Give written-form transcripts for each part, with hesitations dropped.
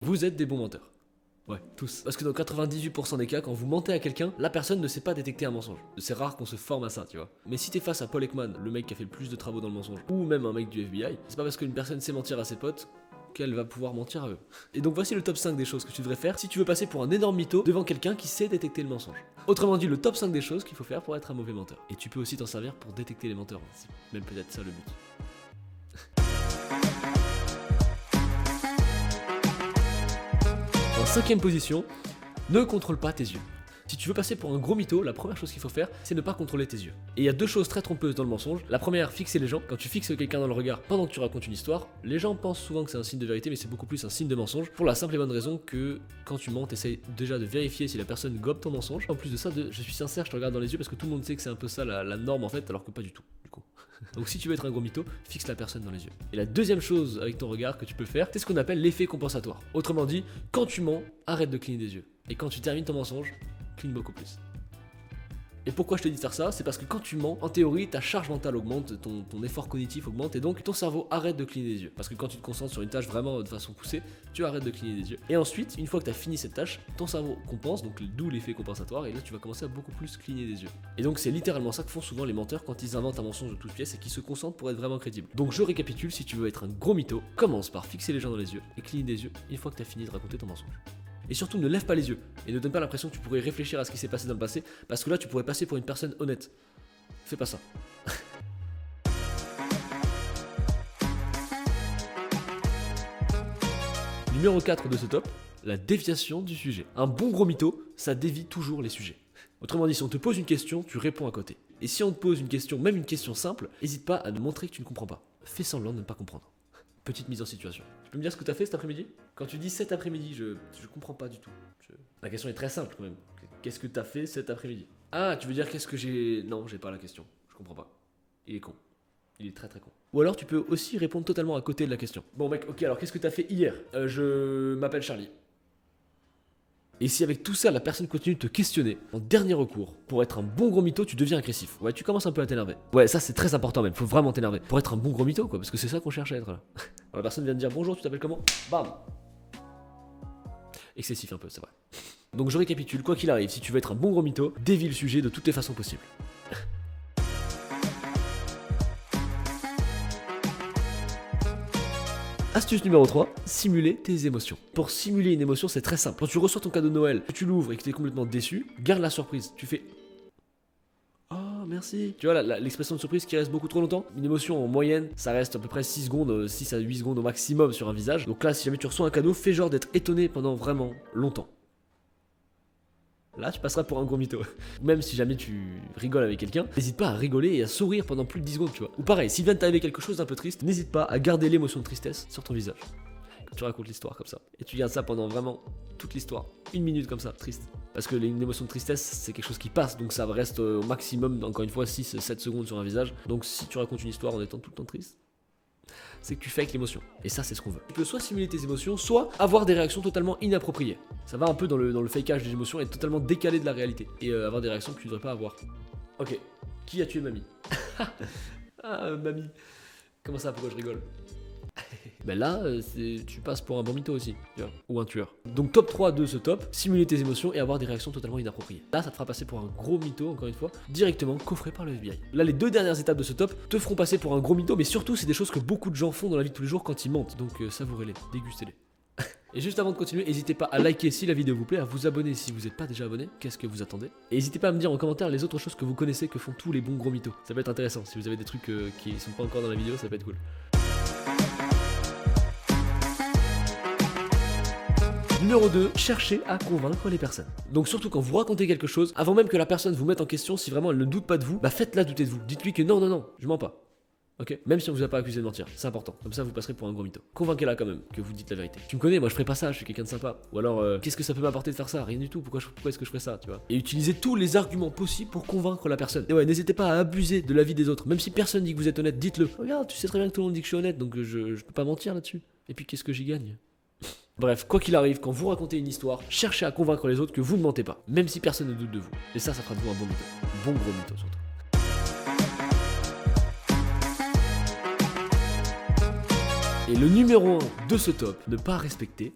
vous êtes des bons menteurs. Ouais, tous. Parce que dans 98% des cas, quand vous mentez à quelqu'un, la personne ne sait pas détecter un mensonge. C'est rare qu'on se forme à ça, tu vois. Mais si t'es face à Paul Ekman, le mec qui a fait le plus de travaux dans le mensonge, ou même un mec du FBI, c'est pas parce qu'une personne sait mentir à ses potes qu'elle va pouvoir mentir à eux. Et donc voici le top 5 des choses que tu devrais faire si tu veux passer pour un énorme mytho devant quelqu'un qui sait détecter le mensonge. Autrement dit, le top 5 des choses qu'il faut faire pour être un mauvais menteur. Et tu peux aussi t'en servir pour détecter les menteurs. C'est même peut-être ça le but. En 5ème position, ne contrôle pas tes yeux. Si tu veux passer pour un gros mytho, la première chose qu'il faut faire, c'est ne pas contrôler tes yeux. Et il y a deux choses très trompeuses dans le mensonge. La première, fixer les gens. Quand tu fixes quelqu'un dans le regard pendant que tu racontes une histoire, les gens pensent souvent que c'est un signe de vérité, mais c'est beaucoup plus un signe de mensonge. Pour la simple et bonne raison que quand tu mens, t'essayes déjà de vérifier si la personne gobe ton mensonge. En plus de ça, je suis sincère, je te regarde dans les yeux parce que tout le monde sait que c'est un peu ça la norme en fait, alors que pas du tout, du coup. Donc si tu veux être un gros mytho, fixe la personne dans les yeux. Et la deuxième chose avec ton regard que tu peux faire, c'est ce qu'on appelle l'effet compensatoire. Autrement dit, quand tu mens, arrête de cligner des yeux. Et quand tu termines ton mensonge, cligne beaucoup plus. Et pourquoi je te dis de faire ça? C'est parce que quand tu mens, en théorie, ta charge mentale augmente, ton effort cognitif augmente, et donc ton cerveau arrête de cligner des yeux. Parce que quand tu te concentres sur une tâche vraiment de façon poussée, tu arrêtes de cligner des yeux. Et ensuite, une fois que tu as fini cette tâche, ton cerveau compense, donc d'où l'effet compensatoire, et là tu vas commencer à beaucoup plus cligner des yeux. Et donc c'est littéralement ça que font souvent les menteurs quand ils inventent un mensonge de toute pièce et qu'ils se concentrent pour être vraiment crédibles. Donc je récapitule, si tu veux être un gros mytho, commence par fixer les gens dans les yeux et cligner des yeux une fois que tu as fini de raconter ton mensonge. Et surtout, ne lève pas les yeux et ne donne pas l'impression que tu pourrais réfléchir à ce qui s'est passé dans le passé, parce que là, tu pourrais passer pour une personne honnête. Fais pas ça. Numéro 4 de ce top, la déviation du sujet. Un bon gros mytho, ça dévie toujours les sujets. Autrement dit, si on te pose une question, tu réponds à côté. Et si on te pose une question, même une question simple, n'hésite pas à nous montrer que tu ne comprends pas. Fais semblant de ne pas comprendre. Petite mise en situation. Tu peux me dire ce que tu as fait cet après-midi? Quand tu dis cet après-midi, je comprends pas du tout. La question est très simple quand même. Qu'est-ce que tu as fait cet après-midi? Ah, tu veux dire qu'est-ce que j'ai... Non, j'ai pas la question. Je comprends pas. Il est con. Il est très très con. Ou alors tu peux aussi répondre totalement à côté de la question. Bon mec, ok, alors qu'est-ce que tu as fait hier? Je m'appelle Charlie. Et si avec tout ça, la personne continue de te questionner, en dernier recours, pour être un bon gros mytho, tu deviens agressif. Ouais, tu commences un peu à t'énerver. Ouais, ça c'est très important même, faut vraiment t'énerver. Pour être un bon gros mytho, quoi, parce que c'est ça qu'on cherche à être là. Alors, la personne vient de dire bonjour, tu t'appelles comment? Bam! Excessif un peu, c'est vrai. Donc je récapitule, quoi qu'il arrive, si tu veux être un bon gros mytho, dévie le sujet de toutes les façons possibles. Astuce numéro 3, simuler tes émotions. Pour simuler une émotion, c'est très simple. Quand tu reçois ton cadeau de Noël, que tu l'ouvres et que tu es complètement déçu, garde la surprise. Tu fais « Oh, merci ». Tu vois l'expression de surprise qui reste beaucoup trop longtemps. Une émotion en moyenne, ça reste à peu près 6 secondes, 6 à 8 secondes au maximum sur un visage. Donc là, si jamais tu reçois un cadeau, fais genre d'être étonné pendant vraiment longtemps. Là, tu passeras pour un gros mytho. Même si jamais tu rigoles avec quelqu'un, n'hésite pas à rigoler et à sourire pendant plus de 10 secondes, tu vois. Ou pareil, s'il vient de t'arriver quelque chose d'un peu triste, n'hésite pas à garder l'émotion de tristesse sur ton visage. Quand tu racontes l'histoire comme ça. Et tu gardes ça pendant vraiment toute l'histoire. 1 minute comme ça, triste. Parce que une émotion de tristesse, c'est quelque chose qui passe, donc ça reste au maximum, encore une fois, 6-7 secondes sur un visage. Donc si tu racontes une histoire en étant tout le temps triste, c'est que tu fais avec l'émotion. Et ça, c'est ce qu'on veut. Tu peux soit simuler tes émotions, soit avoir des réactions totalement inappropriées. Ça va un peu dans le fakeage des émotions, être totalement décalé de la réalité. Et avoir des réactions que tu ne devrais pas avoir. Ok. Qui a tué mamie? Ah, mamie. Comment ça, pourquoi je rigole? Ben là, tu passes pour un bon mytho aussi, tu vois, ou un tueur. Donc top 3 de ce top, simuler tes émotions et avoir des réactions totalement inappropriées. Là, ça te fera passer pour un gros mytho, encore une fois, directement coffré par le FBI. Là, les 2 dernières étapes de ce top te feront passer pour un gros mytho, mais surtout, c'est des choses que beaucoup de gens font dans la vie de tous les jours quand ils mentent. Donc savourez-les, dégustez-les. Et juste avant de continuer, n'hésitez pas à liker si la vidéo vous plaît, à vous abonner si vous n'êtes pas déjà abonné, qu'est-ce que vous attendez? Et n'hésitez pas à me dire en commentaire les autres choses que vous connaissez que font tous les bons gros mythos. Ça peut être intéressant, si vous avez des trucs qui sont pas encore dans la vidéo, ça peut être cool. Numéro 2, cherchez à convaincre les personnes. Donc surtout quand vous racontez quelque chose, avant même que la personne vous mette en question, si vraiment elle ne doute pas de vous, bah faites-la douter de vous. Dites-lui que non, je mens pas. Ok? Même si on vous a pas accusé de mentir, c'est important. Comme ça vous passerez pour un gros mytho. Convainquez-la quand même que vous dites la vérité. Tu me connais, moi je ferai pas ça, je suis quelqu'un de sympa. Ou alors, qu'est-ce que ça peut m'apporter de faire ça? Rien du tout, pourquoi est-ce que je ferais ça, tu vois? Et utilisez tous les arguments possibles pour convaincre la personne. Et ouais, n'hésitez pas à abuser de l'avis des autres. Même si personne dit que vous êtes honnête, dites-le. Regarde, tu sais très bien que tout le monde dit que je suis honnête, donc je peux pas mentir là-dessus. Et puis qu'est-ce que j'y gagne? Bref, quoi qu'il arrive, quand vous racontez une histoire, cherchez à convaincre les autres que vous ne mentez pas, même si personne ne doute de vous. Et ça fera de vous un bon mytho. Bon gros mytho surtout. Et le numéro 1 de ce top, ne pas respecter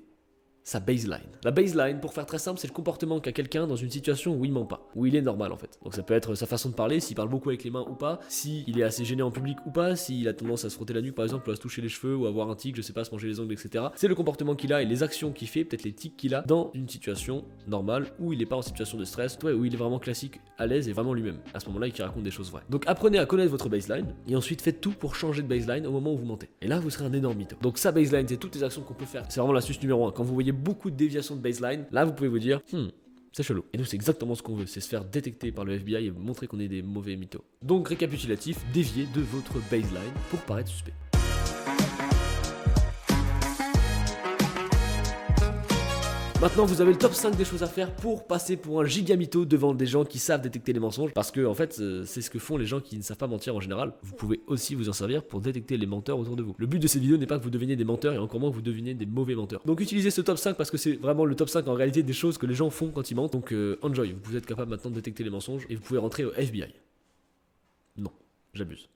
sa baseline. La baseline, pour faire très simple, c'est le comportement qu'a quelqu'un dans une situation où il ment pas, où il est normal en fait. Donc ça peut être sa façon de parler, s'il parle beaucoup avec les mains ou pas, s'il est assez gêné en public ou pas, s'il a tendance à se frotter la nuque par exemple, ou à se toucher les cheveux, ou à avoir un tic, je sais pas, se manger les ongles, etc. C'est le comportement qu'il a et les actions qu'il fait, peut-être les tics qu'il a dans une situation normale où il est pas en situation de stress, où il est vraiment classique, à l'aise et vraiment lui-même. À ce moment-là, il raconte des choses vraies. Donc apprenez à connaître votre baseline et ensuite faites tout pour changer de baseline au moment où vous mentez. Et là, vous serez un énorme mytho. Donc sa baseline, c'est toutes les actions qu'on peut faire. C'est vraiment l'astuce numéro 1. Quand vous voyez beaucoup de déviations de baseline, là vous pouvez vous dire c'est chelou. Et nous c'est exactement ce qu'on veut, c'est se faire détecter par le FBI et montrer qu'on est des mauvais mythos. Donc récapitulatif, déviez de votre baseline pour paraître suspect. Maintenant, vous avez le top 5 des choses à faire pour passer pour un giga mytho devant des gens qui savent détecter les mensonges. Parce que, en fait, c'est ce que font les gens qui ne savent pas mentir en général. Vous pouvez aussi vous en servir pour détecter les menteurs autour de vous. Le but de cette vidéo n'est pas que vous deveniez des menteurs et encore moins que vous deveniez des mauvais menteurs. Donc, utilisez ce top 5 parce que c'est vraiment le top 5 en réalité des choses que les gens font quand ils mentent. Donc, enjoy. Vous êtes capable maintenant de détecter les mensonges et vous pouvez rentrer au FBI. Non, j'abuse.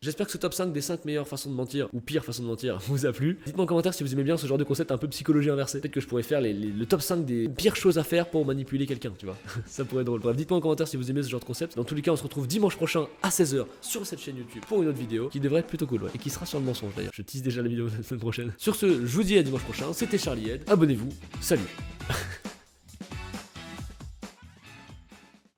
J'espère que ce top 5 des 5 meilleures façons de mentir, ou pires façons de mentir, vous a plu. Dites-moi en commentaire si vous aimez bien ce genre de concept un peu psychologie inversée. Peut-être que je pourrais faire le top 5 des pires choses à faire pour manipuler quelqu'un, tu vois. Ça pourrait être drôle. Bref, dites-moi en commentaire si vous aimez ce genre de concept. Dans tous les cas, on se retrouve dimanche prochain à 16h sur cette chaîne YouTube pour une autre vidéo qui devrait être plutôt cool, et qui sera sur le mensonge d'ailleurs. Je tease déjà la vidéo de la semaine prochaine. Sur ce, je vous dis à dimanche prochain. C'était Charlie Head. Abonnez-vous. Salut.